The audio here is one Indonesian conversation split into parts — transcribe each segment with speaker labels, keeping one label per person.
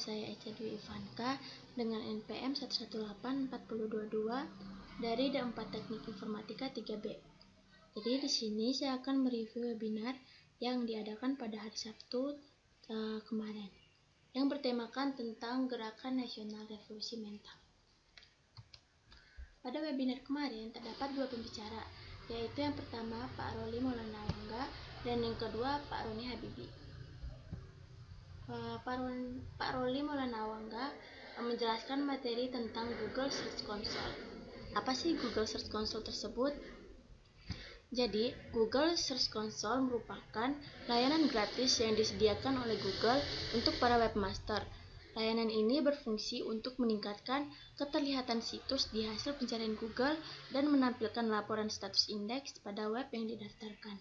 Speaker 1: saya Echa Dwi Ivanka dengan NPM 1184022 dari D4 Teknik Informatika 3B. Jadi di sini saya akan mereview webinar yang diadakan pada hari Sabtu kemarin, yang bertemakan tentang Gerakan Nasional Revolusi Mental. Pada webinar kemarin terdapat dua pembicara, yaitu yang pertama Pak Roli Maulana Wangga dan yang kedua Pak Roni Habibi. Pak Roli Maulana Wangga menjelaskan materi tentang Google Search Console. Apa sih Google Search Console tersebut? Jadi, Google Search Console merupakan layanan gratis yang disediakan oleh Google untuk para webmaster. Layanan ini berfungsi untuk meningkatkan keterlihatan situs di hasil pencarian Google dan menampilkan laporan status indeks pada web yang didaftarkan.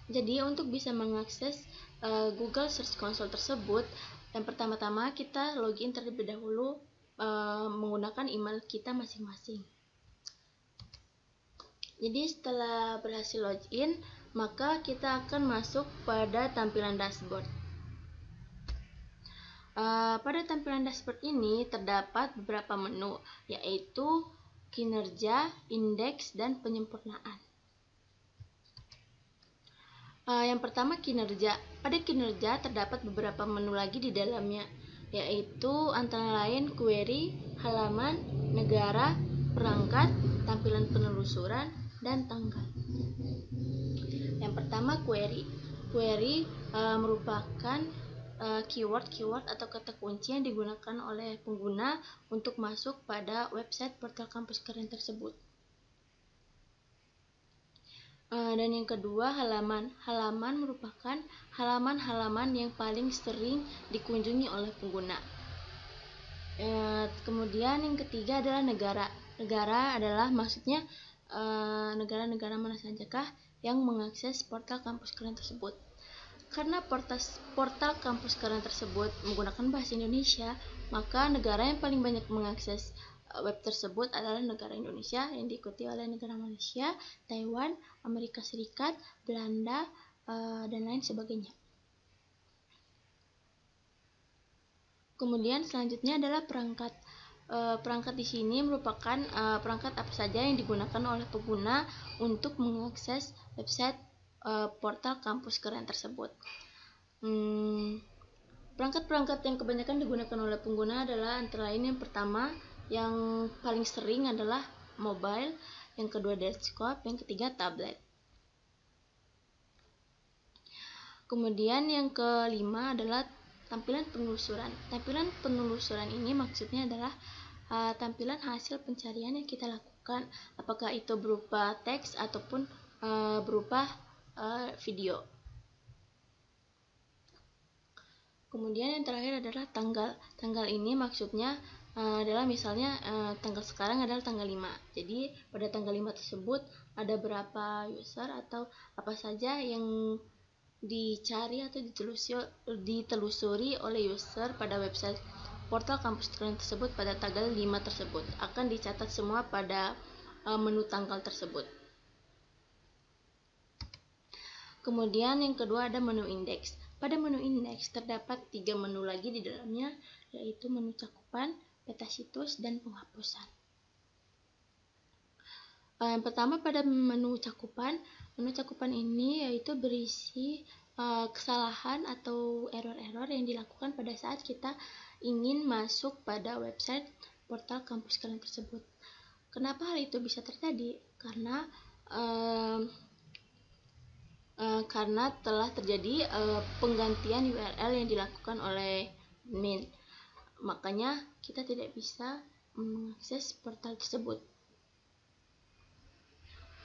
Speaker 1: Jadi, untuk bisa mengakses Google Search Console tersebut, yang pertama-tama kita login terlebih dahulu menggunakan email kita masing-masing. Jadi setelah berhasil login, maka kita akan masuk pada tampilan dashboard. Pada tampilan dashboard ini terdapat beberapa menu, yaitu kinerja, indeks, dan penyempurnaan. Yang pertama, kinerja. Pada kinerja terdapat beberapa menu lagi di dalamnya, yaitu antara lain query, halaman, negara, perangkat, tampilan penelusuran, dan tanggal. Yang pertama, query. Query merupakan keyword atau kata kunci yang digunakan oleh pengguna untuk masuk pada website portal kampus keren tersebut. Dan yang kedua, halaman. Halaman merupakan halaman-halaman yang paling sering dikunjungi oleh pengguna. Kemudian yang ketiga adalah negara. Negara adalah maksudnya negara-negara mana sajakah yang mengakses portal kampus keren tersebut. Karena portal kampus keren tersebut menggunakan bahasa Indonesia, maka negara yang paling banyak mengakses web tersebut adalah negara Indonesia, yang diikuti oleh negara Malaysia, Taiwan, Amerika Serikat, Belanda, dan lain sebagainya. Kemudian selanjutnya adalah perangkat. Perangkat di sini merupakan perangkat apa saja yang digunakan oleh pengguna untuk mengakses website portal kampus keren tersebut. Perangkat-perangkat yang kebanyakan digunakan oleh pengguna adalah antara lain yang pertama, yang paling sering adalah mobile, yang kedua desktop, yang ketiga tablet. Kemudian yang kelima adalah tampilan penelusuran. Tampilan penelusuran ini maksudnya adalah tampilan hasil pencarian yang kita lakukan, apakah itu berupa teks ataupun berupa video. Kemudian yang terakhir adalah tanggal. Tanggal ini maksudnya adalah misalnya tanggal sekarang adalah tanggal 5. Jadi pada tanggal 5 tersebut ada berapa user atau apa saja yang dicari atau ditelusuri oleh user pada website portal kampus keren tersebut pada tanggal 5 tersebut. Akan dicatat semua pada menu tanggal tersebut. Kemudian yang kedua ada menu indeks. Pada menu indeks terdapat 3 menu lagi di dalamnya, yaitu menu cakupan, peta situs, dan penghapusan. Yang pertama pada menu cakupan ini yaitu berisi kesalahan atau error-error yang dilakukan pada saat kita ingin masuk pada website portal kampus kalian tersebut. Kenapa hal itu bisa terjadi? Karena telah terjadi penggantian URL yang dilakukan oleh admin. Makanya kita tidak bisa mengakses portal tersebut.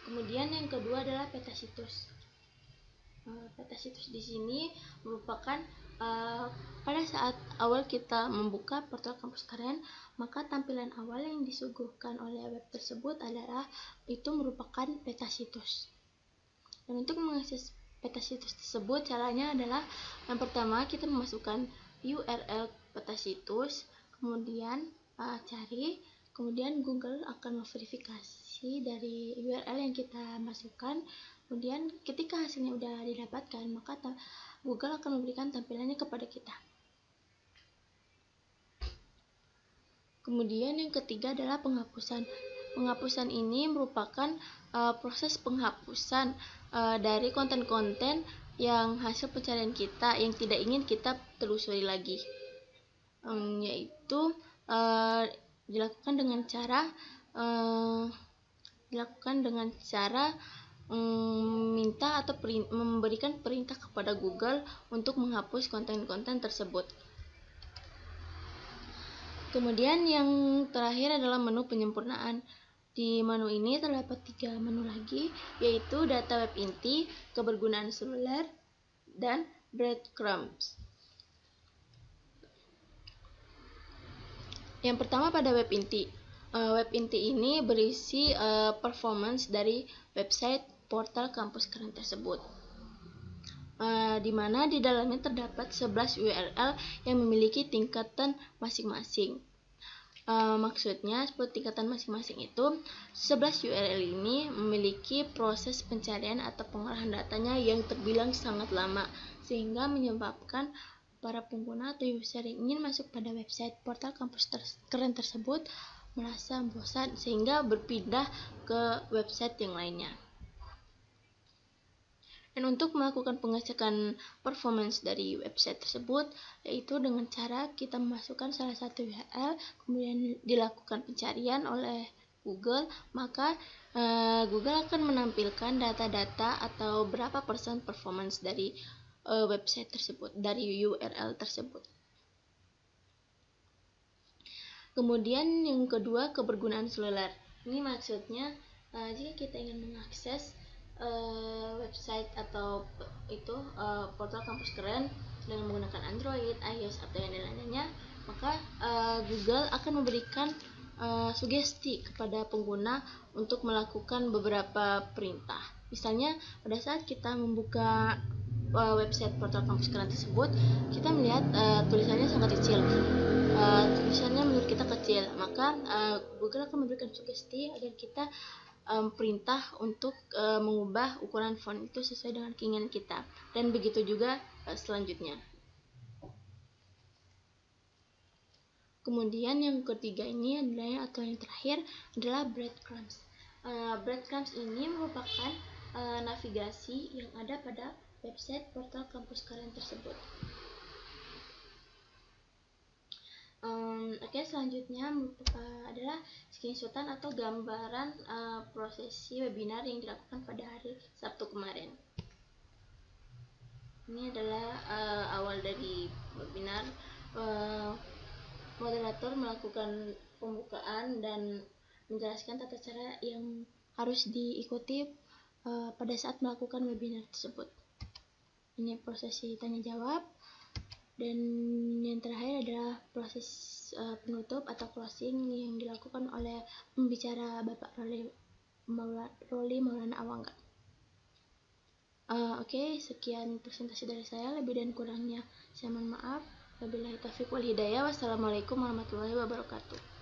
Speaker 1: Kemudian yang kedua adalah peta situs. Peta situs di sini merupakan pada saat awal kita membuka portal kampus keren, maka tampilan awal yang disuguhkan oleh web tersebut adalah itu merupakan peta situs. Dan untuk mengakses peta situs tersebut, caranya adalah yang pertama kita memasukkan URL peta situs, kemudian cari, Kemudian Google akan memverifikasi dari URL yang kita masukkan. Kemudian ketika hasilnya sudah didapatkan, maka Google akan memberikan tampilannya kepada kita. Kemudian yang ketiga adalah penghapusan. Penghapusan ini merupakan proses penghapusan dari konten-konten yang hasil pencarian kita yang tidak ingin kita telusuri lagi, yaitu dilakukan dengan cara minta atau memberikan perintah kepada Google untuk menghapus konten-konten tersebut. Kemudian yang terakhir adalah menu penyempurnaan. Di menu ini terdapat 3 menu lagi, yaitu data web inti, kebergunaan seluler, dan breadcrumbs. Yang pertama pada web inti. Web inti ini berisi performance dari website portal kampus keren tersebut, di mana di dalamnya terdapat 11 URL yang memiliki tingkatan masing-masing. Maksudnya 10 tingkatan masing-masing itu 11 URL ini memiliki proses pencarian atau pengolahan datanya yang terbilang sangat lama, sehingga menyebabkan para pengguna atau user yang ingin masuk pada website portal kampus keren tersebut merasa bosan sehingga berpindah ke website yang lainnya. Dan untuk melakukan pengecekan performance dari website tersebut, yaitu dengan cara kita memasukkan salah satu URL, kemudian dilakukan pencarian oleh Google, maka Google akan menampilkan data-data atau berapa persen performance dari website tersebut, dari URL tersebut. Kemudian yang kedua, kebergunaan seluler. Ini maksudnya jika kita ingin mengakses website atau portal kampus keren dengan menggunakan Android, iOS atau yang lainnya, maka Google akan memberikan sugesti kepada pengguna untuk melakukan beberapa perintah. Misalnya pada saat kita membuka website portal kampus keren tersebut, kita melihat tulisannya sangat kecil. Tulisannya menurut kita kecil, maka Google akan memberikan sugesti agar kita perintah untuk mengubah ukuran font itu sesuai dengan keinginan kita, dan begitu juga selanjutnya. Kemudian yang ketiga ini adalah atau yang terakhir adalah breadcrumbs. Breadcrumbs ini merupakan navigasi yang ada pada website portal kampus keren tersebut. Selanjutnya adalah screenshotan atau gambaran prosesi webinar yang dilakukan pada hari Sabtu kemarin. Ini adalah awal dari webinar. Moderator melakukan pembukaan dan menjelaskan tata cara yang harus diikuti pada saat melakukan webinar tersebut. Ini prosesi tanya jawab. Dan yang terakhir adalah proses penutup atau closing yang dilakukan oleh pembicara Bapak Roli Maulana Awangga. Sekian presentasi dari saya. Lebih dan kurangnya saya mohon maaf. Wabillahi taufiq wal hidayah. Wassalamualaikum warahmatullahi wabarakatuh.